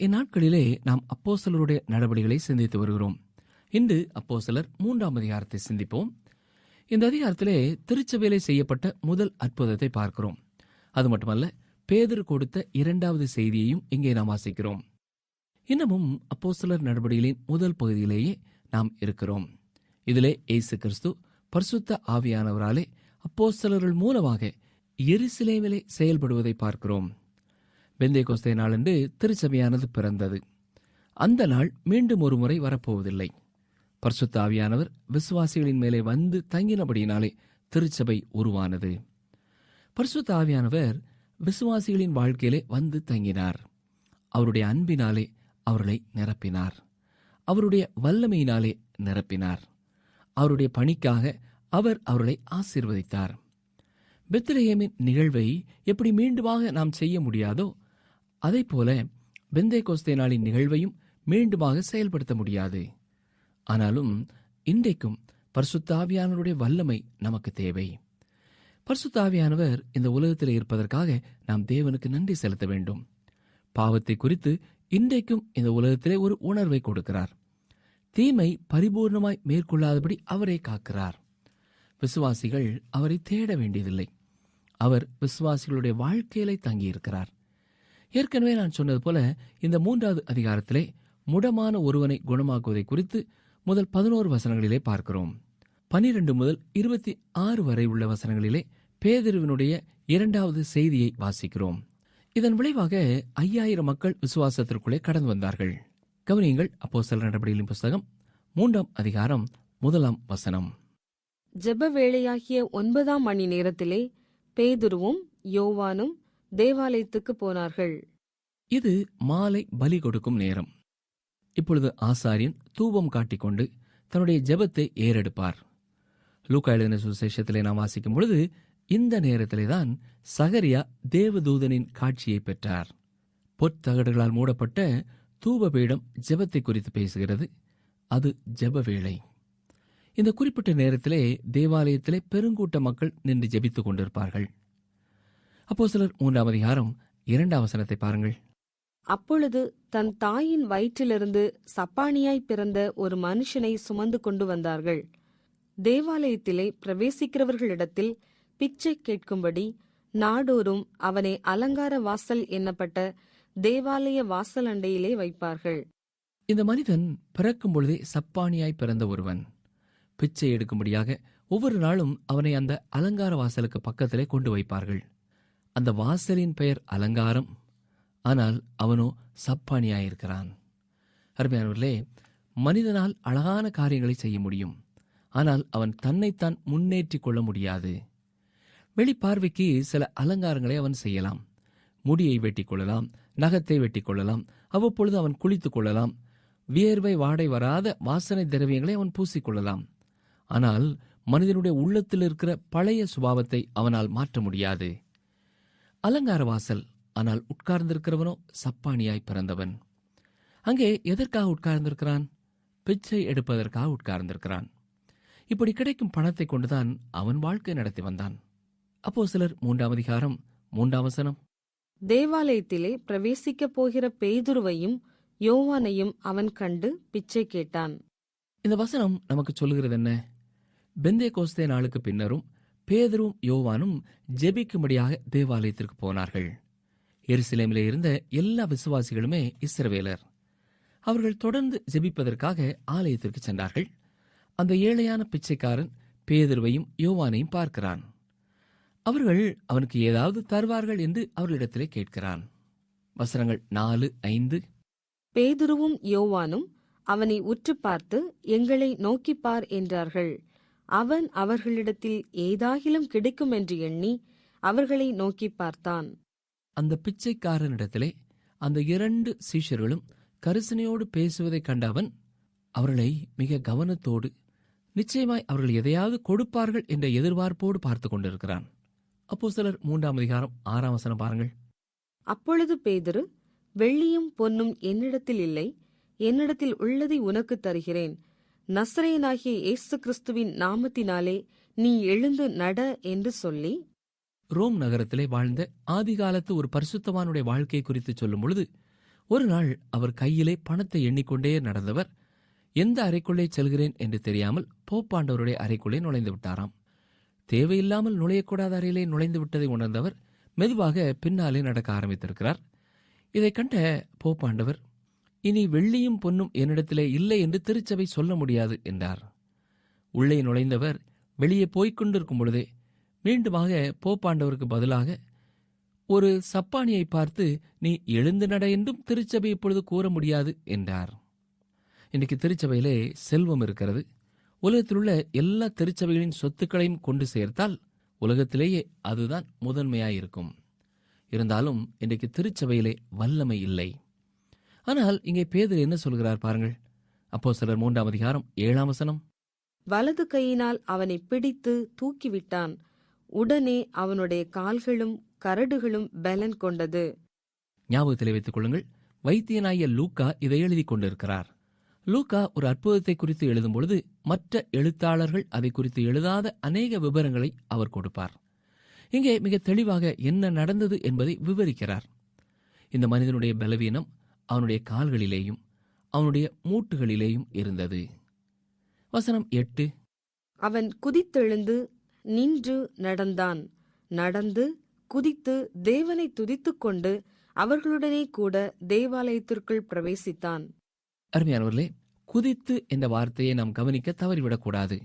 இந்நாட்களிலே நாம் அப்போஸ்தலருடைய நடவடிக்கைகளை சிந்தித்து வருகிறோம். இன்று அப்போஸ்தலர் 3ஆம் அதிகாரத்தை சிந்திப்போம். இந்த அதிகாரத்திலே திருச்சபையிலே செய்யப்பட்ட முதல் அற்புதத்தை பார்க்கிறோம். அது மட்டுமல்ல, பேதுரு கொடுத்த 2வது செய்தியையும் இங்கே நாம் வாசிக்கிறோம். இன்னமும் அப்போஸ்தலர் நடவடிக்கைகளின் முதல் பகுதியிலேயே நாம் இருக்கிறோம். இதிலே இயேசு கிறிஸ்து பரிசுத்த ஆவியானவராலே அப்போஸ்தலர்கள் மூலமாக எருசலேமிலே செயல்படுவதை பார்க்கிறோம். பெந்தேகோஸ்தே நாளன்று திருச்சபையானது பிறந்தது. அந்த நாள் மீண்டும் ஒரு முறை வரப்போவதில்லை. பரிசுத்த ஆவியானவர் விசுவாசிகளின் மேலே வந்து தங்கினபடியினாலே திருச்சபை உருவானது. பரிசுத்த ஆவியானவர் விசுவாசிகளின் வாழ்க்கையிலே வந்து தங்கினார். அவருடைய அன்பினாலே அவர்களை நிரப்பினார். அவருடைய வல்லமையினாலே நிரப்பினார். அவருடைய பணிக்காக அவர் அவர்களை ஆசீர்வதித்தார். பெத்லகேமின் நிகழ்வை எப்படி மீண்டுமாக நாம் செய்ய முடியாதோ, அதை போல பெந்தேகோஸ்தே நாளின் நிகழ்வையும் மீண்டுமாக செயல்படுத்த முடியாது. ஆனாலும் இன்றைக்கும் பரிசுத்த ஆவியானவருடைய வல்லமை நமக்கு தேவை. பரிசுத்த ஆவியானவர் இந்த உலகத்தில் இருப்பதற்காக நாம் தேவனுக்கு நன்றி செலுத்த வேண்டும். பாவத்தை குறித்து இன்றைக்கும் இந்த உலகத்திலே ஒரு உணர்வை கொடுக்கிறார். தீமை பரிபூர்ணமாய் மேற்கொள்ளாதபடி அவரை காக்கிறார். விசுவாசிகள் அவரை தேட வேண்டியதில்லை. அவர் விசுவாசிகளுடைய வாழ்க்கையிலே தங்கியிருக்கிறார். ஏற்கனவே நான் சொன்னது போல இந்த 3வது அதிகாரத்திலே முடமான ஒருவனை குணமாக்குவதை குறித்து முதல் 11 வசனங்களிலே பார்க்கிறோம். 12 முதல் 26 வரை உள்ள வசனங்களிலே பேதுருவினுடைய 2வது செய்தியை வாசிக்கிறோம். இதன் விளைவாக 5000 மக்கள் விசுவாசத்திற்குள்ளே கடந்து வந்தார்கள். கவனியுங்கள், அப்போஸ்தலர் நடபடிகளின் புஸ்தகம் 3ஆம் அதிகாரம் 1ஆம் வசனம். ஜெப வேளையாகிய 9ஆம் மணி நேரத்திலே பேதுருவும் யோவானும் தேவாலயத்துக்கு போனார்கள். இது மாலை பலி கொடுக்கும் நேரம். இப்பொழுது ஆசாரியன் தூபம் காட்டிக்கொண்டு தன்னுடைய ஜெபத்தை ஏறெடுப்பார். லூக்கா எழுதின சுவிசேஷத்திலே நாம் வாசிக்கும் பொழுது இந்த நேரத்திலேதான் சகரியா தேவதூதனின் காட்சியை பெற்றார். பொற்தகடுகளால் மூடப்பட்ட தூபபீடம் ஜெபத்தை குறித்து பேசுகிறது. அது ஜெப வேளை. இந்த குறிப்பிட்ட நேரத்திலே தேவாலயத்திலே பெருங்கூட்ட மக்கள் நின்று ஜெபித்துக் கொண்டிருப்பார்கள். அப்போஸ்தலர் 3ஆம் அதிகாரம் 2ஆம் வசனத்தை பாருங்கள். அப்பொழுது தன் தாயின் வயிற்றிலிருந்து சப்பானியாய் பிறந்த ஒரு மனுஷனை சுமந்து கொண்டு வந்தார்கள். தேவாலயத்திலே பிரவேசிக்கிறவர்களிடத்தில் பிச்சை கேட்கும்படி நாடோறும் அவனை அலங்கார வாசல் என்னப்பட்ட தேவாலய வாசல் அண்டையிலே வைப்பார்கள். இந்த மனிதன் பிறக்கும் பொழுதே சப்பானியாய் பிறந்த ஒருவன். பிச்சை எடுக்கும்படியாக ஒவ்வொரு நாளும் அவனை அந்த அலங்கார வாசலுக்கு பக்கத்திலே கொண்டு வைப்பார்கள். அந்த வாசலின் பெயர் அலங்காரம். ஆனால் அவனோ சப்பானியாயிருக்கிறான். அருமையானவர்களே, மனிதனால் அழகான காரியங்களை செய்ய முடியும். ஆனால் அவன் தன்னைத்தான் முன்னேற்றிக் கொள்ள முடியாது. வெளிப்பார்வைக்கு சில அலங்காரங்களை அவன் செய்யலாம். முடியை வெட்டிக் கொள்ளலாம், நகத்தை வெட்டிக் கொள்ளலாம், அவ்வப்பொழுது அவன் குளித்துக் கொள்ளலாம், வியர்வை வாடை வராத வாசனை திரவியங்களை அவன் பூசிக்கொள்ளலாம். ஆனால் மனிதனுடைய உள்ளத்தில் இருக்கிற பழைய சுபாவத்தை அவனால் மாற்ற முடியாது. அலங்கார வாசல். ஆனால் உட்கார்ந்திருக்கிறவனோ சப்பானியாய் பிறந்தவன். அங்கே எதற்காக உட்கார்ந்திருக்கிறான்? பிச்சை எடுப்பதற்காக உட்கார்ந்திருக்கிறான். இப்படி கிடைக்கும் பணத்தை கொண்டுதான் அவன் வாழ்க்கை நடத்தி வந்தான். அப்போஸ்தலர் 3ஆம் அதிகாரம் 3ஆம் வசனம். தேவாலயத்திலே பிரவேசிக்கப் போகிற பேதுருவையும் யோவானையும் அவன் கண்டு பிச்சை கேட்டான். இந்த வசனம் நமக்கு சொல்லுகிறது என்ன? பெந்தேகோஸ்தே நாளுக்கு பின்னரும் பேதுரும் யோவானும் ஜெபிக்கும்படியாக தேவாலயத்திற்கு போனார்கள். எருசலேமிலே இருந்த எல்லா விசுவாசிகளுமே இஸ்ரவேலர். அவர்கள் தொடர்ந்து ஜெபிப்பதற்காக ஆலயத்திற்கு சென்றார்கள். அந்த ஏழையான பிச்சைக்காரன் பேதுருவையும் யோவானையும் பார்க்கிறான். அவர்கள் அவனுக்கு ஏதாவது தருவார்கள் என்று அவர்களிடத்திலே கேட்கிறான். வசனங்கள் 4, 5. பேதுருவும் யோவானும் அவனை உற்று பார்த்து, எங்களை நோக்கிப்பார் என்றார்கள். அவன் அவர்களிடத்தில் ஏதாகிலும் கிடைக்கும் என்று எண்ணி அவர்களை நோக்கி பார்த்தான். அந்த பிச்சைக்காரனிடத்திலே அந்த 2 சீஷர்களும் கரிசனையோடு பேசுவதைக் கண்ட அவன் அவர்களை மிக கவனத்தோடு, நிச்சயமாய் அவர்கள் எதையாவது கொடுப்பார்கள் என்ற எதிர்பார்ப்போடு பார்த்து கொண்டிருக்கிறான். அப்போஸ்தலர் 3ஆம் அதிகாரம் 6ஆம் வசனம் பாருங்கள். அப்பொழுது பேதுரு, வெள்ளியும் பொன்னும் என்னிடத்தில் இல்லை, என்னிடத்தில் உள்ளதை உனக்கு தருகிறேன். நசரேயனாகிய இயேசு கிறிஸ்துவின் நாமத்தினாலே நீ எழுந்து நட என்று சொல்லி, ரோம் நகரத்திலே வாழ்ந்த ஆதிகாலத்து ஒரு பரிசுத்தவானுடைய வாழ்க்கை குறித்து சொல்லும் பொழுது ஒரு நாள் அவர் கையிலே பணத்தை எண்ணிக்கொண்டே நடந்தவர் எந்த அறைக்குள்ளே செல்கிறேன் என்று தெரியாமல் போப்பாண்டவருடைய அறைக்குள்ளே நுழைந்து விட்டாராம். தேவையில்லாமல் நுழையக்கூடாத அறையிலே நுழைந்து விட்டதை உணர்ந்தவர் மெதுவாக பின்னாலே நடக்க ஆரம்பித்திருக்கிறார். இதைக் கண்ட போப்பாண்டவர், இனி வெள்ளியும் பொன்னும் என்னிடத்திலே இல்லை என்று திருச்சபை சொல்ல முடியாது என்றார். உள்ளே நுழைந்தவர் வெளியே போய்க் கொண்டிருக்கும் பொழுதே மீண்டுமாக போப்பாண்டவருக்கு பதிலாக ஒரு சப்பானியை பார்த்து, நீ எழுந்து நட என்றும் திருச்சபை இப்பொழுது கூற முடியாது என்றார். இன்னைக்கு திருச்சபையிலே செல்வம் இருக்கிறது. உலகத்தில் உள்ள எல்லா திருச்சபைகளின் சொத்துக்களையும் கொண்டு சேர்த்தால் உலகத்திலேயே அதுதான் முதன்மையாயிருக்கும். இருந்தாலும் இன்றைக்கு திருச்சபையிலே வல்லமை இல்லை. ஆனால் இங்கே பேதுரு என்ன சொல்கிறார் பாருங்கள். அப்போஸ்தலர் 3ஆம் அதிகாரம் 7ஆம் வசனம். வலது கையினால் அவனை பிடித்து தூக்கிவிட்டான். உடனே அவனுடைய கால்களும் கரடுகளும் பலன் கொண்டது. ஞாபகத்திலே வைத்துக் கொள்ளுங்கள், வைத்தியனாகிய லூக்கா இதை எழுதி கொண்டிருக்கிறார். லூக்கா ஒரு அற்புதத்தை குறித்து எழுதும் பொழுது மற்ற எழுத்தாளர்கள் அதை குறித்து எழுதாத அநேக விவரங்களை அவர் கொடுப்பார். இங்கே மிக தெளிவாக என்ன நடந்தது என்பதை விவரிக்கிறார். இந்த மனிதனுடைய பலவீனம் அவனுடைய கால்களிலேயும் அவனுடைய மூட்டுகளிலேயும் இருந்தது. வசனம் 8. அவன் குதித்தெழுந்து நின்று நடந்தான். நடந்து குதித்து தேவனை துதித்துக் கொண்டு அவர்களுடனே கூட தேவாலயத்திற்குள் பிரவேசித்தான். அருமையானவர்களே, குதித்து என்ற வார்த்தையை நாம் கவனிக்க தவறிவிடக்கூடாது.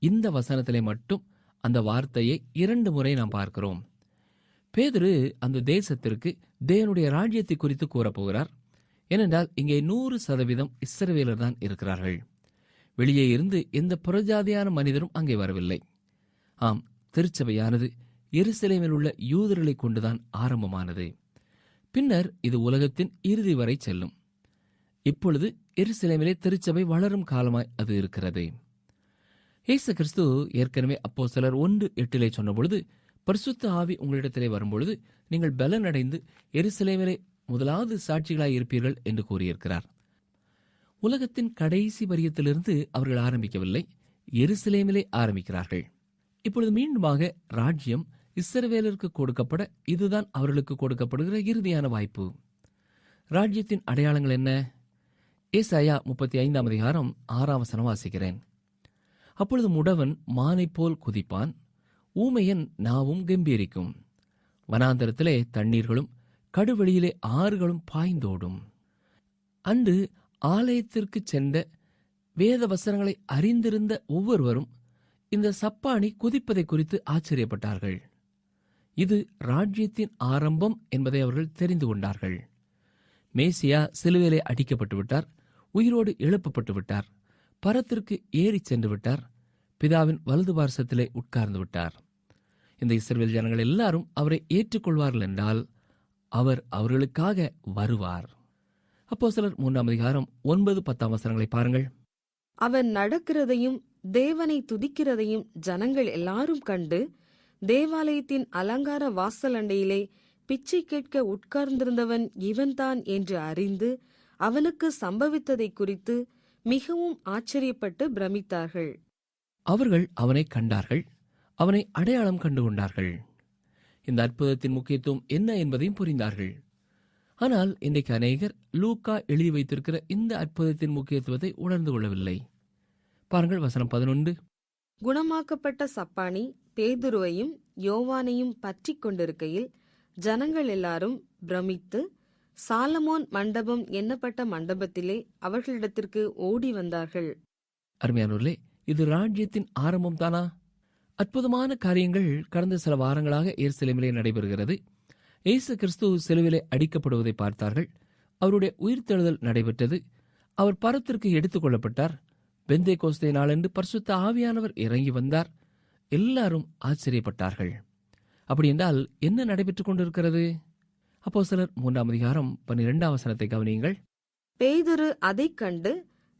இந்த வசனத்திலே மட்டும் அந்த வார்த்தையை 2 முறை நாம் பார்க்கிறோம். பேதுரு அந்த தேசத்திற்கு தேவனுடைய ராஜ்யத்தை குறித்து கூறப்போகிறார். ஏனென்றால் இங்கே 100% இஸ்ரவேலர் தான் இருக்கிறார்கள். வெளியே இருந்து எந்த புறஜாதியான மனிதரும் அங்கே வரவில்லை. ஆம், திருச்சபையானது எருசலேமில் உள்ள யூதர்களை கொண்டுதான் ஆரம்பமானது. பின்னர் இது உலகத்தின் இறுதி வரை செல்லும். இப்பொழுது எருசலேமிலே திருச்சபை வளரும் காலமாய் அது இருக்கிறது. இயேசு கிறிஸ்து ஏற்கனவே அப்போஸ்தலர் 1:8 சொன்னபொழுது, பரிசுத்த ஆவி உங்களிடத்திலே வரும்பொழுது நீங்கள் பலனடைந்து எருசலேமிலே முதலாவது சாட்சிகளாய் இருப்பீர்கள் என்று கூறியிருக்கிறார். உலகத்தின் கடைசி வரியத்திலிருந்து அவர்கள் ஆரம்பிக்கவில்லை, எருசலேமிலே ஆரம்பிக்கிறார்கள். இப்பொழுது மீண்டுமாக ராஜ்யம் இஸ்ரவேலருக்கு கொடுக்கப்பட இதுதான் அவர்களுக்கு கொடுக்கப்படுகிற இறுதியான வாய்ப்பு. ராஜ்யத்தின் அடையாளங்கள் என்ன? ஏசாயா 35ஆம் அதிகாரம் 6ஆம் வசனம் வாசிக்கிறேன். அப்பொழுது முடவன் மானைப் போல் குதிப்பான், ஊமையன் நாவும் கம்பீரிக்கும். வனாந்தரத்திலே தண்ணீர்களும் கடுவெளியிலே ஆறுகளும் பாய்ந்தோடும். அன்று ஆலயத்திற்கு சென்ற வேத வசனங்களை அறிந்திருந்த ஒவ்வொருவரும் இந்த சப்பானி குதிப்பதை குறித்து ஆச்சரியப்பட்டார்கள். இது ராஜ்யத்தின் ஆரம்பம் என்பதை அவர்கள் தெரிந்து கொண்டார்கள். மேசியா சிலுவையிலே அடிக்கப்பட்டு விட்டார், உயிரோடு எழுப்பப்பட்டு விட்டார், பரத்திற்கு ஏறி சென்று விட்டார், பிதாவின் வலது பார்சத்திலே உட்கார்ந்து விட்டார். இந்த இஸ்ரவேல் ஜனங்கள் எல்லாரும் அவரை ஏற்றுக்கொள்வார்கள் என்றால் அவர் அவர்களுக்காக வருவார். அப்போஸ்தலர் 3ஆம் அதிகாரம் 9-10 வசனங்களை பாருங்கள். அவன் நடக்கிறதையும் தேவனை துதிக்கிறதையும் ஜனங்கள் எல்லாரும் கண்டு தேவாலயத்தின் அலங்கார வாசல் அண்டையிலே பிச்சை கேட்க உட்கார்ந்திருந்தவன் இவன்தான் என்று அறிந்து அவனுக்கு சம்பவித்ததை குறித்து மிகவும் ஆச்சரியப்பட்டு பிரமித்தார்கள். அவர்கள் அவனை கண்டார்கள், அவனை அடையாளம் கண்டு கொண்டார்கள். இந்த அற்புதத்தின் முக்கியத்துவம் என்ன என்பதையும் புரிந்தார்கள். ஆனால் இன்றைக்கு அநேகர் லூக்கா எழுதி வைத்திருக்கிற இந்த அற்புதத்தின் முக்கியத்துவத்தை உணர்ந்து கொள்ளவில்லை. பாருங்கள் வசனம் 11. குணமாக்கப்பட்ட சப்பானி பேதுருவையும் யோவானையும் பற்றி கொண்டிருக்கையில் ஜனங்கள் எல்லாரும் பிரமித்து சாலமோன் மண்டபம் எண்ணப்பட்ட மண்டபத்திலே அவர்களிடத்திற்கு ஓடி வந்தார்கள். அருமையானவர்களே, இது ராஜ்யத்தின் ஆரம்பம் தானா? அற்புதமான காரியங்கள் கடந்த சில வாரங்களாக எருசலேமிலே நடைபெறுகிறது. இயேசு கிறிஸ்து சிலுவிலே அடிக்கப்படுவதை பார்த்தார்கள். அவருடைய உயிர்த்தெழுதல் நடைபெற்றது. அவர் பரத்திற்கு எடுத்துக் கொள்ளப்பட்டார். பெந்தேகோஸ்தே நாளன்று பரிசுத்த ஆவியானவர் இறங்கி வந்தார். எல்லாரும் ஆச்சரியப்பட்டார்கள். அப்படி என்றால் என்ன நடைபெற்றுக் கொண்டிருக்கிறது? அப்போஸ்தலர் 3ஆம் அதிகாரம் 12ஆம் வசனத்தை கவனியுங்கள். பேதுரு அதைக் கண்டு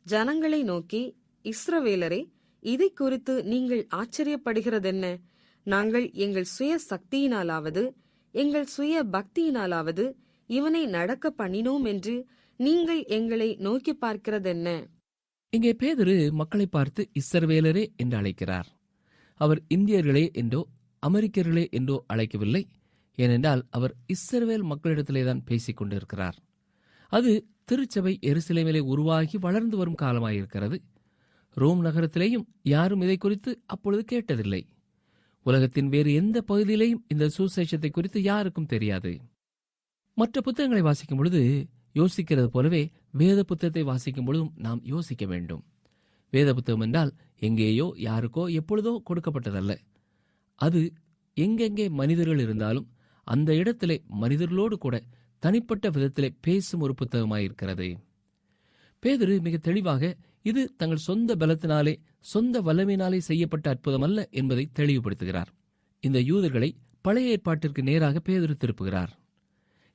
ஜனங்களை நோக்கி, இஸ்ரவேலரே, இதை குறித்து நீங்கள் ஆச்சரியப்படுகிறதென்ன? நாங்கள் எங்கள் சுய சக்தியினாலாவது எங்கள் சுய பக்தியினாலாவது இவனை நடக்க பண்ணினோம் என்று நீங்கள் எங்களை நோக்கி பார்க்கிறதென்ன? இங்கே பேதுரு மக்களை பார்த்து இஸ்ரவேலரே என்று அழைக்கிறார். அவர் இந்தியர்களே என்றோ அமெரிக்கர்களே என்றோ அழைக்கவில்லை. ஏனென்றால் அவர் இஸ்ரவேல் மக்களிடத்திலேதான் பேசிக் கொண்டிருக்கிறார். அது திருச்சபை எருசலேமிலே உருவாகி வளர்ந்து வரும் காலமாயிருக்கிறது. ரோம் நகரத்திலேயும் யாரும் இதை குறித்து அப்பொழுது கேட்டதில்லை. உலகத்தின் வேறு எந்த பகுதியிலேயும் இந்த சுசேஷத்தை குறித்து யாருக்கும் தெரியாது. மற்ற புத்தகங்களை வாசிக்கும் பொழுது யோசிக்கிறது போலவே வேத புத்தகத்தை வாசிக்கும் பொழுதும் நாம் யோசிக்க வேண்டும். வேத புத்தகம் என்றால் எங்கேயோ யாருக்கோ எப்பொழுதோ கொடுக்கப்பட்டதல்ல. அது எங்கெங்கே மனிதர்கள் இருந்தாலும் அந்த இடத்திலே மனிதர்களோடு கூட தனிப்பட்ட விதத்திலே பேசும் ஒரு புத்தகமாயிருக்கிறது. பேதுரு மிக தெளிவாக இது தங்கள் சொந்த பலத்தினாலே சொந்த வல்லமையினாலே செய்யப்பட்ட அற்புதம் அல்ல என்பதை தெளிவுபடுத்துகிறார். இந்த யூதர்களை பழைய ஏற்பாட்டிற்கு நேராக பேதுரு திருப்புகிறார்.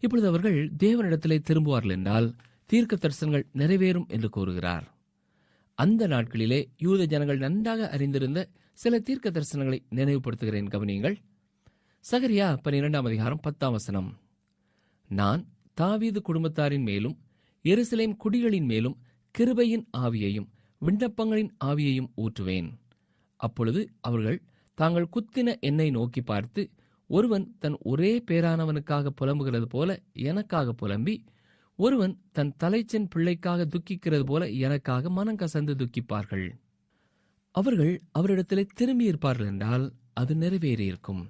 இப்பொழுது அவர்கள் தேவனிடத்திலே திரும்புவார்கள் என்றால் தீர்க்க தரிசனங்கள் நிறைவேறும் என்று கூறுகிறார். அந்த நாட்களிலே யூத ஜனங்கள் நன்றாக அறிந்திருந்த சில தீர்க்க தரிசனங்களை நினைவுபடுத்துகிறேன், கவனியுங்கள். சகரியா 12:10. நான் தாவீது குடும்பத்தாரின் மேலும் எருசலேம் குடிகளின் மேலும் கிருபையின் ஆவியையும் விண்ணப்பங்களின் ஆவியையும் ஊற்றுவேன். அப்பொழுது அவர்கள் தாங்கள் குத்தின என்னை நோக்கி பார்த்து, ஒருவன் தன் ஒரே பேரானவனுக்காக புலம்புகிறது போல எனக்காக புலம்பி, ஒருவன் தன் தலைச்சன் பிள்ளைக்காக துக்கிக்கிறது போல எனக்காக மனங்கசந்து துக்கிப்பார்கள். அவர்கள் அவரிடத்திலே திரும்பியிருப்பார்கள் என்றால் அது நிறைவேறியிருக்கும்.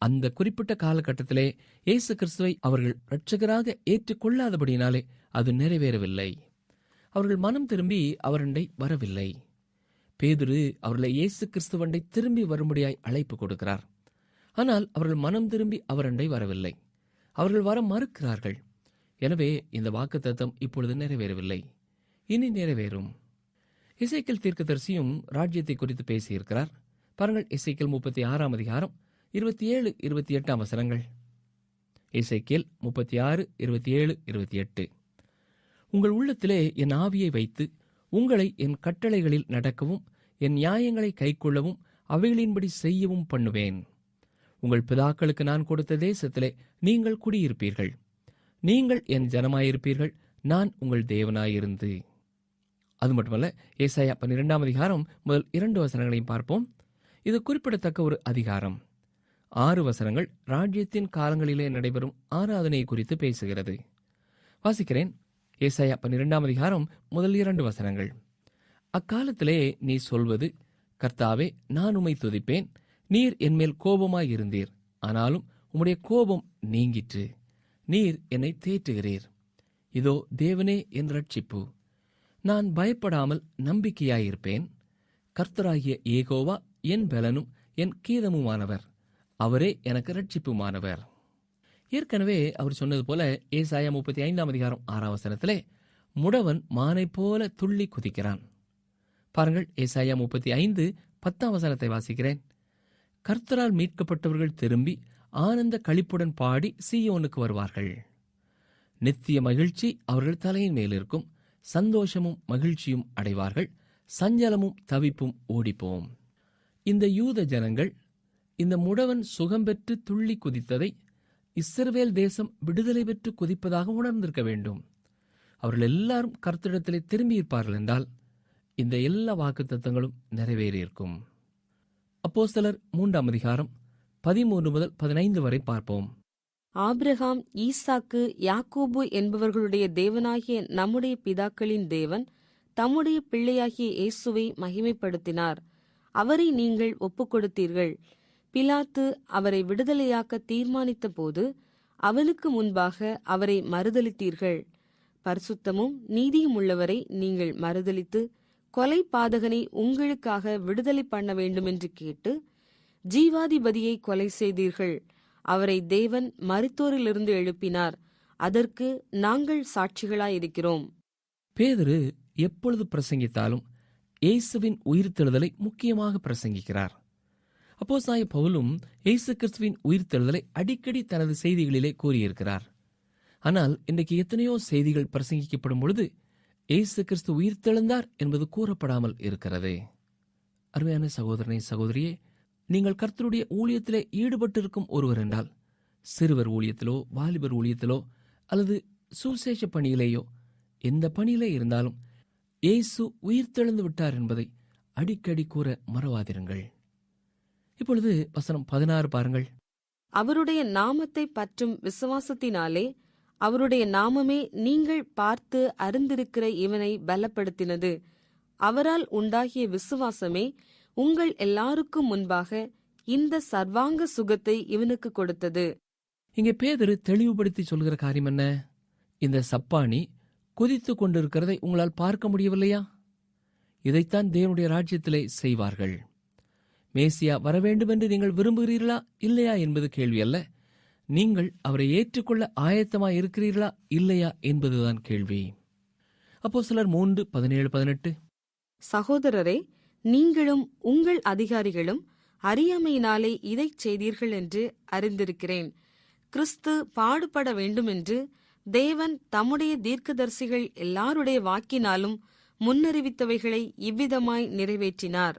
அந்த குறிப்பிட்ட காலகட்டத்திலே இயேசு கிறிஸ்துவை அவர்கள் இரட்சகராக ஏற்றுக்கொள்ளாதபடியினாலே அது நிறைவேறவில்லை. அவர்கள் மனம் திரும்பி அவரண்டை வரவில்லை. பேதுரு அவர்களை இயேசு கிறிஸ்துவண்டை திரும்பி வரும்படியாய் அழைப்பு கொடுக்கிறார். ஆனால் அவர்கள் மனம் திரும்பி அவரண்டை வரவில்லை. அவர்கள் வர மறுக்கிறார்கள். எனவே இந்த வாக்குத்தத்தம் இப்பொழுது நிறைவேறவில்லை, இனி நிறைவேறும். எசேக்கியேல் தீர்க்கதரிசியும் ராஜ்யத்தை குறித்து பேசியிருக்கிறார். பாருங்கள், எசேக்கியேல் 36 27, 28. எசேக்கியேல் 36, 27, 28. உங்கள் உள்ளத்திலே என் ஆவியை வைத்து உங்களை என் கட்டளைகளில் நடக்கவும் என் நியாயங்களை கைக்கொள்ளவும் அவைகளின்படி செய்யவும் பண்ணுவேன். உங்கள் பிதாக்களுக்கு நான் கொடுத்த தேசத்திலே நீங்கள் குடியிருப்பீர்கள். நீங்கள் என் ஜனமாயிருப்பீர்கள், நான் உங்கள் தேவனாயிருந்து. அது மட்டுமல்ல, ஏசாயா 12 முதல் 2 பார்ப்போம். இது குறிப்பிடத்தக்க ஒரு அதிகாரம். 6 ராஜ்யத்தின் காலங்களிலே நடைபெறும் ஆராதனை குறித்து பேசுகிறது. வாசிக்கிறேன். ஏசாயா 12 முதல் 2. அக்காலத்திலே நீ சொல்வது, கர்த்தாவே, நான் உம்மை துதிப்பேன். நீர் என்மேல் கோபமாயிருந்தீர், ஆனாலும் உம்முடைய கோபம் நீங்கிற்று. நீர் என்னை தேற்றுகிறீர். இதோ தேவனே என் ரட்சிப்பு. நான் பயப்படாமல் நம்பிக்கையாயிருப்பேன். கர்த்தராகிய யெகோவா என் பலனும் என் கீதமுமானவர். அவரே எனக்கு ரட்சிப்புமானவர். ஏற்கனவே அவர் சொன்னது போல ஏசாயா 35 6 முடவன் மானை போல துள்ளி குதிக்கிறான். பாருங்கள், ஏசாயா 35:10 வாசிக்கிறேன். கர்த்தரால் மீட்கப்பட்டவர்கள் திரும்பி ஆனந்த களிப்புடன் பாடி சீயோனுக்கு வருவார்கள். நித்திய மகிழ்ச்சி அவர்கள் தலையின் மேலிருக்கும். சந்தோஷமும் மகிழ்ச்சியும் அடைவார்கள். சஞ்சலமும் தவிப்பும் ஓடிப்போம். இந்த யூத ஜனங்கள் இந்த முடவன் சுகம் பெற்று துள்ளி குதித்ததை இஸ்ரவேல் தேசம் விடுதலை பெற்று குதிப்பதாக உணர்ந்திருக்க வேண்டும். அவர்கள் எல்லாரும் கர்த்தரிடத்திலே திரும்பியிருப்பார்கள் என்றால் இந்த எல்லா வாக்குத்தத்தங்களும் நிறைவேறியிருக்கும். அப்போஸ்தலர் 3:13 முதல் 15 பார்ப்போம். ஆபிரகாம், ஈசாக்கு, யாக்கோபு என்பவர்களுடைய தேவனாகிய நம்முடைய பிதாக்களின் தேவன் தம்முடைய பிள்ளையாகிய இயேசுவை மகிமைப்படுத்தினார். அவரை நீங்கள் ஒப்புக்கொடுத்தீர்கள். பிலாத்து அவரை விடுதலையாக்க தீர்மானித்த போது அவனுக்கு முன்பாக அவரை மறுதலித்தீர்கள். பரிசுத்தமும் நீதியும் உள்ளவரை நீங்கள் மறுதலித்து கொலை பாதகனை உங்களுக்காக விடுதலை பண்ண வேண்டுமென்று கேட்டு ஜீவாதிபதியை கொலை செய்தீர்கள். அவரை தேவன் மரித்தோரிலிருந்து எழுப்பினார். அதற்கு நாங்கள் சாட்சிகளாயிருக்கிறோம். பேதுரு எப்பொழுது பிரசங்கித்தாலும் இயேசுவின் உயிர்த்தெழுதலை முக்கியமாக பிரசங்கிக்கிறார். அப்போஸ்தலனாகிய பவுலும் இயேசு கிறிஸ்துவின் உயிர்த்தெழுதலை அடிக்கடி தனது செய்திகளிலே கூறியிருக்கிறார். ஆனால் இன்றைக்கு எத்தனையோ செய்திகள் பிரசங்கிக்கப்படும் பொழுது இயேசு கிறிஸ்து உயிர்த்தெழுந்தார் என்பது கூறப்படாமல் இருக்கிறது. அருமையான சகோதரனே, சகோதரியே, நீங்கள் கர்த்தருடைய ஊழியத்திலே ஈடுபட்டிருக்கும் ஒருவர் என்றால், சிறுவர் ஊழியத்திலோ வாலிபர் ஊழியத்திலோ அல்லது சுவிசேஷ பணியிலேயோ எந்த பணியிலே இருந்தாலும் இயேசு உயிர்த்தெழுந்து விட்டார் என்பதை அடிக்கடி கூற மறவாதிருங்கள். இப்பொழுது வசனம் 16 பாருங்கள். அவருடைய நாமத்தை பற்றும் விசுவாசத்தினாலே அவருடைய நாமமே நீங்கள் பார்த்து அறிந்திருக்கிற இவனை பலப்படுத்தினது. அவரால் உண்டாகிய விசுவாசமே உங்கள் எல்லாருக்கும் முன்பாக இந்த சர்வாங்க சுகத்தை இவனுக்கு கொடுத்தது. இங்கே பேதுரு தெளிவுபடுத்தி சொல்கிற காரியம் என்ன? இந்த சப்பானி குதித்து கொண்டிருக்கிறதை உங்களால் பார்க்க முடியவில்லையா? இதைத்தான் தேவனுடைய ராஜ்யத்திலே செய்வார்கள். மேசியா வரவேண்டும் என்று நீங்கள் விரும்புகிறீர்களா இல்லையா என்பது கேள்வி அல்ல. நீங்கள் அவரை ஏற்றுக்கொள்ள ஆயத்தமாய் இருக்கிறீர்களா இல்லையா என்பதுதான் கேள்வி. அப்போஸ்தலர் 3:17-18. சகோதரரே, நீங்களும் உங்கள் அதிகாரிகளும் அறியாமையினாலே இதைச் செய்தீர்கள் என்று அறிந்திருக்கிறேன். கிறிஸ்து பாடுபட வேண்டுமென்று தேவன் தம்முடைய தீர்க்கதரிசிகள் எல்லாருடைய வாக்கினாலும் முன்னறிவித்தவைகளை இவ்விதமாய் நிறைவேற்றினார்.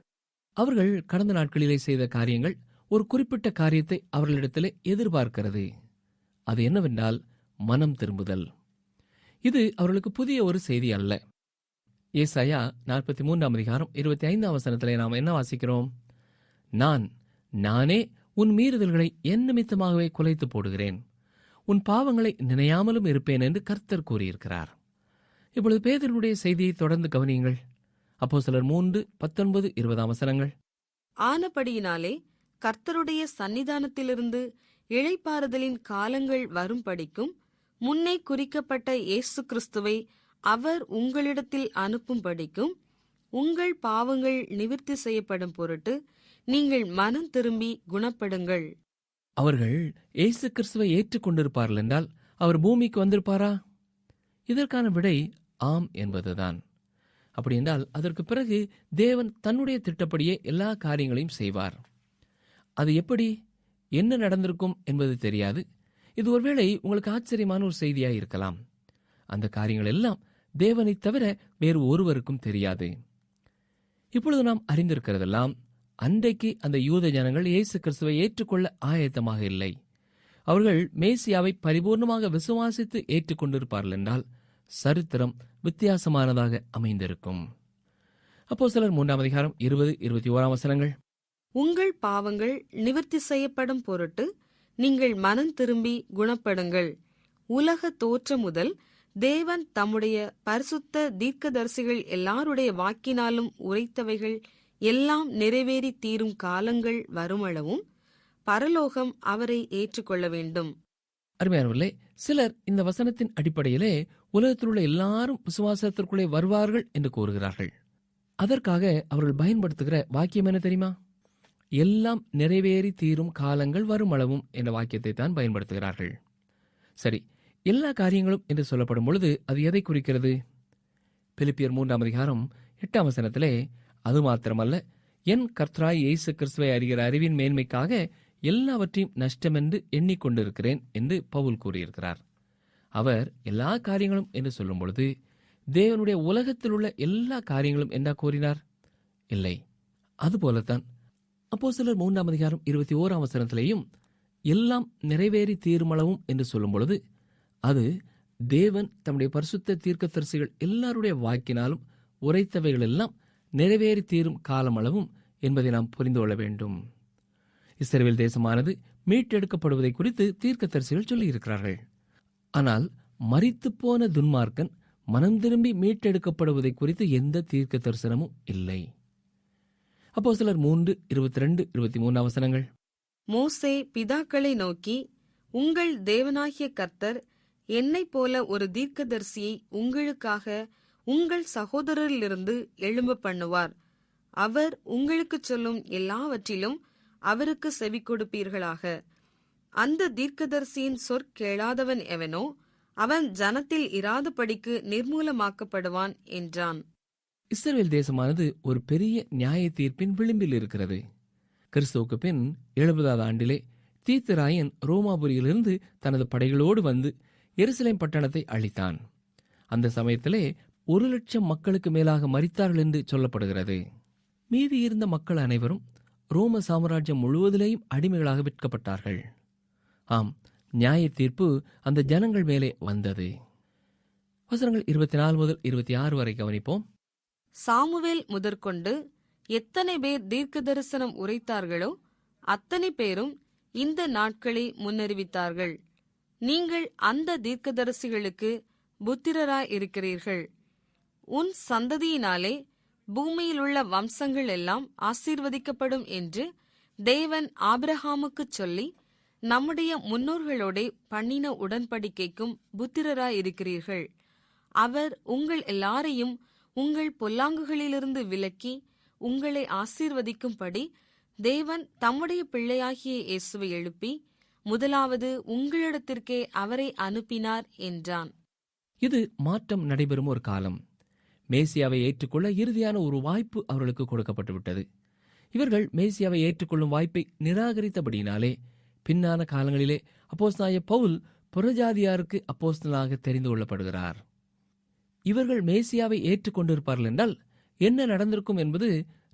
அவர்கள் கடந்த நாட்களிலே செய்த காரியங்கள் ஒரு குறிப்பிட்ட காரியத்தை அவர்களிடத்திலே எதிர்பார்க்கிறது. அது என்னவென்றால் மனம் திரும்புதல். இது அவர்களுக்கு புதிய ஒரு செய்தி அல்ல. ஏசாயா 43:25 நாம் என்ன வாசிக்கிறோம்? நானே உன் மீறுதல்களை என் நிமித்தமாகவே குலைத்து போடுகிறேன், உன் பாவங்களை நினையாமலும் இருப்பேன் என்று கர்த்தர் கூறியிருக்கிறார். இப்பொழுது பேதுருவுடைய செய்தியை தொடர்ந்து கவனியுங்கள். அப்போஸ்தலர் 3:19-20. ஆனபடியினாலே கர்த்தருடைய சந்நிதானத்திலிருந்து இளைப்பாறுதலின் காலங்கள் வரும்படிக்கும் முன்னே குறிக்கப்பட்ட இயேசு கிறிஸ்துவை அவர் உங்களிடத்தில் அனுப்பும்படிக்கும் உங்கள் பாவங்கள் நிவிர்த்தி செய்யப்படும் பொருட்டு நீங்கள் மனம் திரும்பி குணப்படுங்கள். அவர்கள் இயேசு கிறிஸ்துவை ஏற்றுக்கொண்டிருப்பார்கள் என்றால் அவர் பூமிக்கு வந்திருப்பாரா? இதற்கான விடை ஆம் என்பதுதான். அப்படி என்றால் அதற்கு பிறகு தேவன் தன்னுடைய திட்டப்படியே எல்லா காரியங்களையும் செய்வார். அது எப்படி, என்ன நடந்திருக்கும் என்பது தெரியாது. இது ஒருவேளை உங்களுக்கு ஆச்சரியமான ஒரு செய்தியாய் இருக்கலாம். அந்த காரியங்கள் எல்லாம் தேவனை தவிர வேறு ஒருவருக்கும் தெரியாது. இப்பொழுது நாம் அறிந்திருக்கிறதெல்லாம், அன்றைக்கு அந்த யூத ஜனங்கள் இயேசு கிறிஸ்துவை ஏற்றுக்கொள்ள ஆயத்தமாக இல்லை. அவர்கள் மேசியாவை பரிபூர்ணமாக விசுவாசித்து ஏற்றுக்கொண்டிருப்பார்கள் என்றால் சரித்திரம் வித்தியாசமானதாக அமைந்திருக்கும். அப்போஸ்தலர் 3:20-21. உங்கள் பாவங்கள் நிவர்த்தி செய்யப்படும் பொருட்டு நீங்கள் மனம் திரும்பி குணப்படுங்கள். உலக தோற்றம் முதல் தேவன் தம்முடைய பரிசுத்த தீர்க்கதரிசிகள் எல்லாருடைய வாக்கினாலும் உரைத்தவைகள் எல்லாம் நிறைவேறி தீரும் காலங்கள் வருமளவும் பரலோகம் அவரை ஏற்றுக்கொள்ள வேண்டும். அருமையானவர்களே, சிலர் இந்த வசனத்தின் அடிப்படையிலே உலகத்தில் உள்ள எல்லாரும் விசுவாசத்திற்குள்ளே வருவார்கள் என்று கூறுகிறார்கள். அதற்காக அவர்கள் பயன்படுத்துகிற வாக்கியம் என்ன தெரியுமா? எல்லாம் நிறைவேறி தீரும் காலங்கள் வருமளவும் என்ற வாக்கியத்தை தான் பயன்படுத்துகிறார்கள். சரி, எல்லா காரியங்களும் என்று சொல்லப்படும் பொழுது அது எதை குறிக்கிறது? பிலிப்பியர் 3:8 அது மாத்திரமல்ல, என் கர்த்தராய் இயேசு கிறிஸ்துவை அறிகிற அறிவின் மேன்மைக்காக எல்லாவற்றையும் நஷ்டமென்று எண்ணிக்கொண்டிருக்கிறேன் என்று பவுல் கூறியிருக்கிறார். அவர் எல்லா காரியங்களும் என்று சொல்லும் பொழுது தேவனுடைய உலகத்தில் உள்ள எல்லா காரியங்களும் என்றா கூறினார்? இல்லை. அதுபோலத்தான் அப்போஸ்தலர் 3:21 எல்லாம் நிறைவேறி தீருமளவும் என்று சொல்லும் பொழுது அது தேவன் தம்முடைய பரிசுத்த தீர்க்கதரிசிகள் எல்லாருடைய வாக்கினாலும் உரைத்தவைகள் எல்லாம் நிறைவேறி தீரும் காலமளவும் என்பதை நாம் புரிந்து கொள்ள வேண்டும். இஸ்ரவேல் தேசமானது மீட்டெடுக்கப்படுவதை குறித்து தீர்க்கதரிசிகள் சொல்லியிருக்கிறார்கள். ஆனால் மரித்து போன துன்மார்க்கன் மனம் திரும்பி மீட்டெடுக்கப்படுவதை குறித்து எந்த தீர்க்க தரிசனமும் இல்லை. அப்போஸ்தலர் 3:22-23. மோசே பிதாக்களை நோக்கி, உங்கள் தேவனாகிய கர்த்தர் என்னைப் போல ஒரு தீர்க்கதரிசியை உங்களுக்காக உங்கள் சகோதரரிலிருந்து எழும்ப பண்ணுவார். அவர் உங்களுக்கு சொல்லும் எல்லாவற்றிலும் அவருக்கு செவி கொடுப்பீர்களாக. அந்த தீர்க்கதரிசியின் சொற்கேளாதவன் எவனோ அவன் ஜனத்தில் இராதபடிக்கு நிர்மூலமாக்கப்படுவான் என்றான். இஸ்ரவேல் தேசமானது ஒரு பெரிய நியாய தீர்ப்பின் விளிம்பில் இருக்கிறது. கிறிஸ்துவுக்கு பின் 70வது ஆண்டிலே தீத்துராயன் ரோமாபுரியிலிருந்து தனது படைகளோடு வந்து எருசலேம் பட்டணத்தை அழித்தான். அந்த சமயத்திலே 1,00,000 மக்களுக்கு மேலாக மரித்தார்கள் என்று சொல்லப்படுகிறது. மீதி இருந்த மக்கள் அனைவரும் ரோம சாம்ராஜ்யம் முழுவதிலேயும் அடிமைகளாக விற்கப்பட்டார்கள். ஆம், நியாய தீர்ப்பு அந்த ஜனங்கள் மேலே வந்தது. வசனங்கள் 24-26 வரை கவனிப்போம். சாமுவேல் முதற்கொண்டு எத்தனை பேர் தீர்க்க தரிசனம் உரைத்தார்களோ அத்தனை பேரும் இந்த நாட்களை முன்னறிவித்தார்கள். நீங்கள் அந்த தீர்க்கதரிசிகளுக்கு புத்திரராயிருக்கிறீர்கள். உன் சந்ததியினாலே பூமியிலுள்ள வம்சங்கள் எல்லாம் ஆசீர்வதிக்கப்படும் என்று தேவன் ஆபிரகாமுக்குச் சொல்லி நம்முடைய முன்னோர்களோடே பண்ணின உடன்படிக்கைக்கும் புத்திரராயிருக்கிறீர்கள். அவர் உங்கள் எல்லாரையும் உங்கள் பொல்லாங்குகளிலிருந்து விலக்கி உங்களை ஆசீர்வதிக்கும்படி தேவன் தம்முடைய பிள்ளையாகிய இயேசுவை எழுப்பி முதலாவது உங்களிடத்திற்கே அவரை அனுப்பினார் என்றான். இது மாற்றம் நடைபெறும் ஒரு காலம். மேசியாவை ஏற்றுக்கொள்ள இறுதியான ஒரு வாய்ப்பு அவர்களுக்கு கொடுக்கப்பட்டுவிட்டது. இவர்கள் மேசியாவை ஏற்றுக்கொள்ளும் வாய்ப்பை நிராகரித்தபடியினாலே பின்னான காலங்களிலே அப்போஸ்தலனாகிய பவுல் புறஜாதியாருக்கு அப்போஸ்தலனாக தெரிந்து கொள்ளப்படுகிறார். இவர்கள் மேசியாவை ஏற்றுக்கொண்டிருப்பார்கள் என்றால் என்ன நடந்திருக்கும் என்பது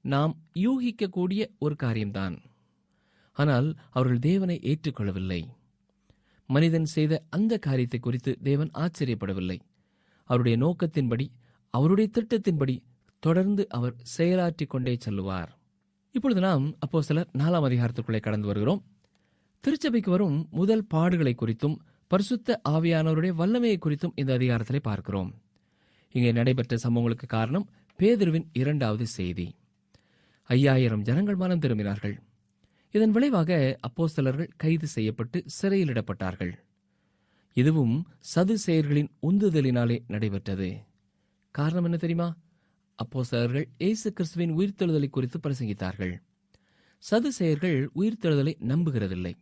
நாம் யூகிக்கக்கூடிய ஒரு காரியம்தான். ஆனால் அவர்கள் தேவனை ஏற்றுக்கொள்ளவில்லை. மனிதன் செய்த அந்த காரியத்தை குறித்து தேவன் ஆச்சரியப்படவில்லை. அவருடைய நோக்கத்தின்படி, அவருடைய திட்டத்தின்படி தொடர்ந்து அவர் செயலாற்றிக் கொண்டே செல்லுவார். இப்பொழுது நாம் அப்போஸ்தலர் 4ஆம் அதிகாரத்திற்குள்ளே கடந்து வருகிறோம். திருச்சபைக்கு வரும் முதல் பாடுகளை குறித்தும் பரிசுத்த ஆவியானவருடைய வல்லமையை குறித்தும் இந்த அதிகாரத்திலே பார்க்கிறோம். இங்கே நடைபெற்ற சம்பவங்களுக்கு காரணம் பேதுருவின் 2வது செய்தி. 5000 ஜனங்கள் மனம் திரும்பினார்கள். இதன் விளைவாக அப்போஸ்தலர்கள் கைது செய்யப்பட்டு சிறையிலிடப்பட்டார்கள். இதுவும் சதுசேயர்களின் உந்துதலினாலே நடைபெற்றது. காரணம் என்ன தெரியுமா? அப்போஸ்தலர்கள் இயேசு கிறிஸ்துவின் உயிர்த்தெழுதலை குறித்து பிரசங்கித்தார்கள். சதுசேயர்கள் உயிர்த்தெழுதலை நம்புகிறதில்லை.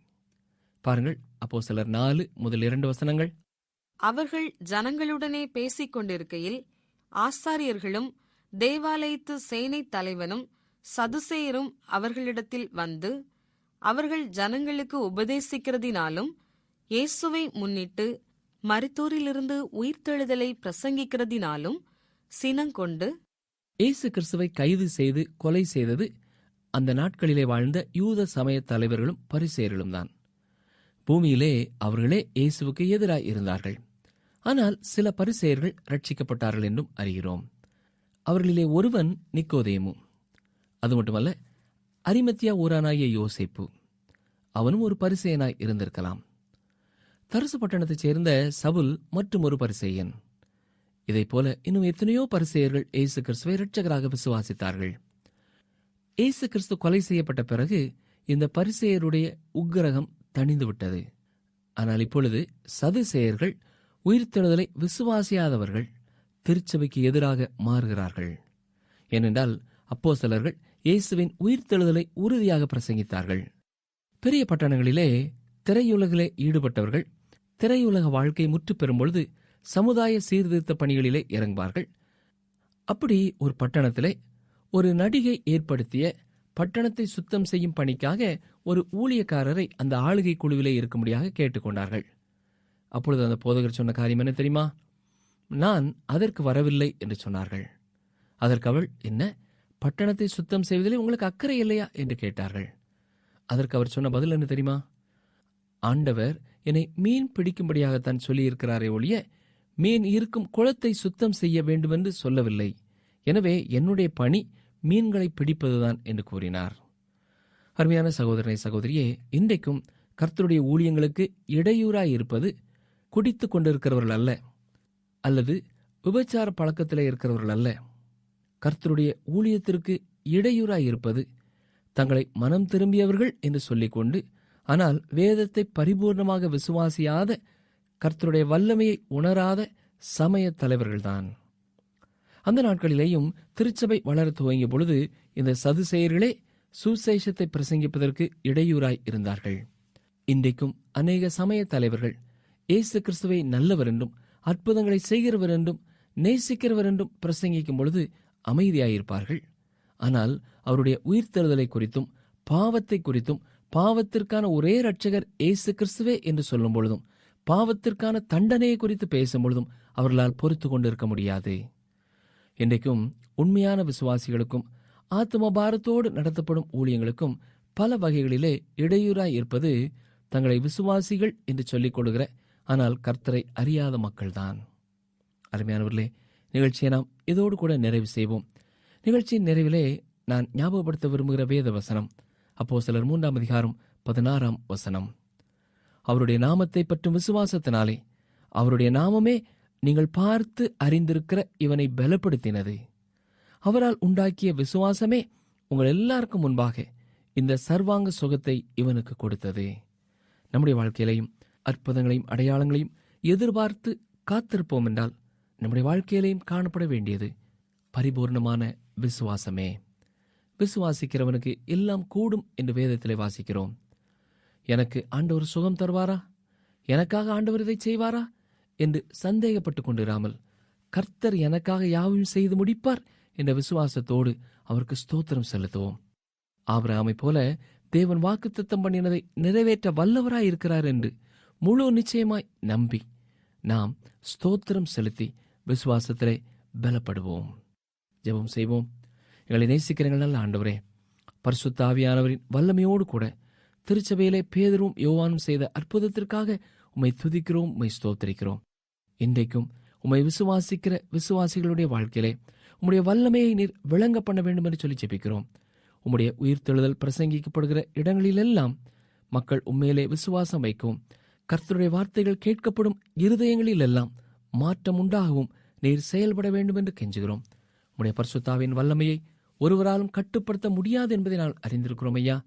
பாருங்கள், அப்போஸ்தலர் 4 வசனங்கள். அவர்கள் ஜனங்களுடனே பேசிக் கொண்டிருக்கையில் ஆசாரியர்களும் தேவாலயத்து சேனை தலைவனும் சதுசேயரும் அவர்களிடத்தில் வந்து, அவர்கள் ஜனங்களுக்கு உபதேசிக்கிறதினாலும் இயேசுவை முன்னிட்டு மரித்தோரிலிருந்து உயிர்த்தெழுதலை பிரசங்கிக்கிறதினாலும் சினங்கொண்டு, இயேசு கிறிஸ்துவை கைது செய்து கொலை செய்தது அந்த நாட்களிலே வாழ்ந்த யூத சமய தலைவர்களும் பரிசேயர்களும் தான். பூமியிலே அவர்களே இயேசுவுக்கு எதிராய் இருந்தார்கள். ஆனால் சில பரிசேயர்கள் ரட்சிக்கப்பட்டார்கள் என்றும் அறிகிறோம். அவர்களிலே ஒருவன் நிக்கோதேமு. அது மட்டுமல்ல, அரிமத்தியா ஊரானாகிய யோசேப்பு, அவனும் ஒரு பரிசேயனாய் இருந்திருக்கலாம். தர்சு பட்டணத்தைச் சேர்ந்த சவுல் மற்றும் ஒரு பரிசேயன். இதைப்போல இன்னும் எத்தனையோ பரிசேயர்கள் இயேசு கிறிஸ்துவை இரட்சகராக விசுவாசித்தார்கள். இயேசு கிறிஸ்து கொலை செய்யப்பட்ட பிறகு இந்த பரிசேயருடைய உக்கிரகம் தணிந்துவிட்டது. ஆனால் இப்பொழுது சதுசேயர்கள், உயிர்த்தெழுதலை விசுவாசியாதவர்கள், திருச்சபைக்கு எதிராக மாறுகிறார்கள். ஏனென்றால் அப்போஸ்தலர்கள் இயேசுவின் உயிர்த்தெழுதலை உறுதியாக பிரசங்கித்தார்கள். பெரிய பட்டணங்களிலே திரையுலகிலே ஈடுபட்டவர்கள் திரையுலக வாழ்க்கை முற்று பெறும் பொழுது சமுதாய சீர்திருத்த பணிகளிலே இறங்குவார்கள். அப்படி ஒரு பட்டணத்திலே ஒரு நடிகை ஏற்படுத்திய பட்டணத்தை சுத்தம் செய்யும் பணிக்காக ஒரு ஊழியக்காரரை அந்த ஆளுகை குழுவிலே இருக்கும்படியாக கேட்டுக்கொண்டார்கள். அப்பொழுது அந்த போதகர் சொன்ன காரியம் என்ன தெரியுமா? நான் அதற்கு வரவில்லை என்று சொன்னார்கள். அதற்கு அவள், என்ன, பட்டணத்தை சுத்தம் செய்வதிலே உங்களுக்கு அக்கறை இல்லையா என்று கேட்டார்கள். அதற்கு அவர் சொன்ன பதில் என்ன தெரியுமா? ஆண்டவர் என்னை மீன் பிடிக்கும்படியாகத்தான் சொல்லியிருக்கிறாரே ஒழிய மீன் இருக்கும் குளத்தை சுத்தம் செய்ய வேண்டுமென்று சொல்லவில்லை. எனவே என்னுடைய பணி மீன்களை பிடிப்பதுதான் என்று கூறினார். அருமையான சகோதரனை சகோதரியே, இன்றைக்கும் கர்த்தருடைய ஊழியங்களுக்கு இடையூறாயிருப்பது குடித்து கொண்டிருக்கிறவர்கள் அல்ல, அல்லது விபச்சார பழக்கத்தில் இருக்கிறவர்கள் அல்ல. கர்த்தருடைய ஊழியத்திற்கு இடையூறாயிருப்பது தங்களை மனம் திரும்பியவர்கள் என்று சொல்லிக்கொண்டு, ஆனால் வேதத்தை பரிபூர்ணமாக விசுவாசியாத, கர்த்தருடைய வல்லமையை உணராத சமய தலைவர்கள்தான். அந்த நாட்களிலேயும் திருச்சபை வளர துவங்கிய பொழுது இந்த சதுசேயர்களே சுசேஷத்தை பிரசங்கிப்பதற்கு இடையூறாய் இருந்தார்கள். இன்றைக்கும் அநேக சமய தலைவர்கள் இயேசு கிறிஸ்துவை நல்லவர் என்றும் அற்புதங்களை செய்கிறவர் என்றும் நேசிக்கிறவர் என்றும் பிரசங்கிக்கும் பொழுது அமைதியாயிருப்பார்கள். ஆனால் அவருடைய உயிர்த்தெழுதலை குறித்தும் பாவத்தை குறித்தும், பாவத்திற்கான ஒரே இரட்சகர் இயேசு கிறிஸ்துவே என்று சொல்லும் பொழுதும், பாவத்திற்கான தண்டனையை குறித்து பேசும் பொழுதும் அவர்களால் பொறுத்து கொண்டிருக்க முடியாது. இன்றைக்கும் உண்மையான விசுவாசிகளுக்கும் ஆத்ம பாரத்தோடு நடத்தப்படும் ஊழியங்களுக்கும் பல வகைகளிலே இடையூறாய் இருப்பது தங்களை விசுவாசிகள் என்று சொல்லிக் கொள்கிற, ஆனால் கர்த்தரை அறியாத மக்கள்தான். அருமையானவர்களே, நிகழ்ச்சியை நாம் இதோடு கூட நிறைவு செய்வோம். நிகழ்ச்சியின் நிறைவிலே நான் ஞாபகப்படுத்த விரும்புகிற வேத வசனம் அப்போஸ்தலர் 3ஆம் அதிகாரம் 16ஆம் வசனம். அவருடைய நாமத்தை பற்றும் விசுவாசத்தினாலே அவருடைய நாமமே நீங்கள் பார்த்து அறிந்திருக்கிற இவனை பலப்படுத்தினது. அவரால் உண்டாக்கிய விசுவாசமே உங்கள் எல்லாருக்கும் முன்பாக இந்த சர்வாங்க சுகத்தை இவனுக்கு கொடுத்தது. நம்முடைய வாழ்க்கையிலையும் அற்புதங்களையும் அடையாளங்களையும் எதிர்பார்த்து காத்திருப்போம் என்றால் நம்முடைய வாழ்க்கையிலையும் காணப்பட வேண்டியது பரிபூர்ணமான விசுவாசமே. விசுவாசிக்கிறவனுக்கு எல்லாம் கூடும் என்று வேதத்திலே வாசிக்கிறோம். எனக்கு ஆண்டவர் சுகம் தருவாரா, எனக்காக ஆண்டவர் இதை செய்வாரா என்று சந்தேகப்பட்டுக் கொண்டிராமல் கர்த்தர் எனக்காக யாவையும் செய்து முடிப்பார் என்ற விசுவாசத்தோடு அவருக்கு ஸ்தோத்திரம் செலுத்துவோம். ஆபிரகாமைப் போல தேவன் வாக்குத்தத்தம் பண்ணினதை நிறைவேற்ற வல்லவராய் இருக்கிறார் என்று முழு நிச்சயமாய் நம்பி நாம் ஸ்தோத்திரம் செலுத்தி விசுவாசத்திலே பலப்படுவோம். ஜெபம் செய்வோம். எங்களை நேசிக்கிறீர்கள் நல்ல ஆண்டவரே, பரிசுத்த ஆவியானவரின் வல்லமையோடு கூட திருச்சபையிலே பேதுரும் யோவானும் செய்த அற்புதத்திற்காக உம்மை துதிக்கிறோம், உம்மை ஸ்தோத்திரிக்கிறோம். இன்றைக்கும் உம்மை விசுவாசிக்கிற விசுவாசிகளுடைய வாழ்க்கையிலே உம்முடைய வல்லமையை நீர் விளங்க பண்ண வேண்டும் என்று சொல்லி ஜெபிக்கிறோம். உம்முடைய உயிர்த்தெழுதல் பிரசங்கிக்கப்படுகிற இடங்களிலெல்லாம் மக்கள் உண்மையிலே விசுவாசம் வைக்கவும், கர்த்தருடைய வார்த்தைகள் கேட்கப்படும் இருதயங்களில் எல்லாம் மாற்றம் உண்டாகவும் நீர் செயல்பட வேண்டும் என்று கெஞ்சுகிறோம். உம்முடைய பரிசுத்தாவின் வல்லமையை ஒருவராலும் கட்டுப்படுத்த முடியாது என்பதை நான் அறிந்திருக்கிறோம் ஐயா.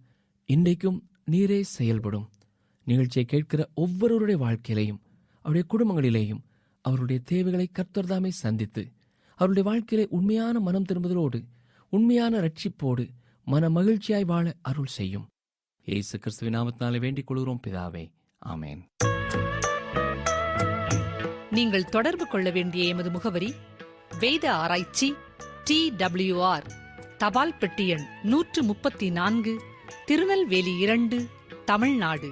இன்றைக்கும் நீரே செயல்படும். நிகழ்ச்சியை கேட்கிற ஒவ்வொருவருடைய வாழ்க்கையிலையும் அவருடைய குடும்பங்களிலேயும் அவருடைய தேவைகளை கர்த்தர் தாமே சந்தித்து அவருடைய வாழ்க்கையிலே உண்மையான மனம் திரும்புதலோடு உண்மையான ரட்சிப்போடு மன மகிழ்ச்சியாய் வாழ அருள் செய்யும். இயேசு கிறிஸ்துவின் நாமத்தினாலே வேண்டிக் கொள்கிறோம் பிதாவே, ஆமேன். நீங்கள் தொடர்பு கொள்ள வேண்டிய எமது முகவரி: வேத ஆராய்ச்சி, TWR, தபால் பெட்டி எண் 134, திருநெல்வேலி 2, தமிழ்நாடு.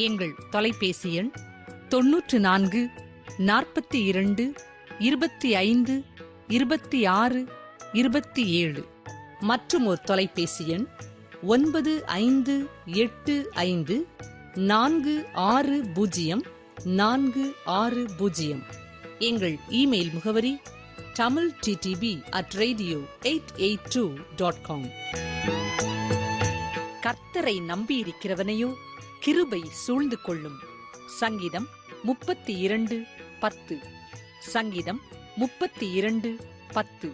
எங்கள் தொலைபேசி எண் 94 42 25 26 27. மற்றும் ஒரு தொலைபேசி எண் 9585 460 460. எங்கள் இமெயில் முகவரி tamilttb@radio882.com. கர்த்தரை நம்பியிருக்கிறவனையோ கிருபை சூழ்ந்து கொள்ளும். சங்கீதம் 32:10. சங்கீதம் 32:10.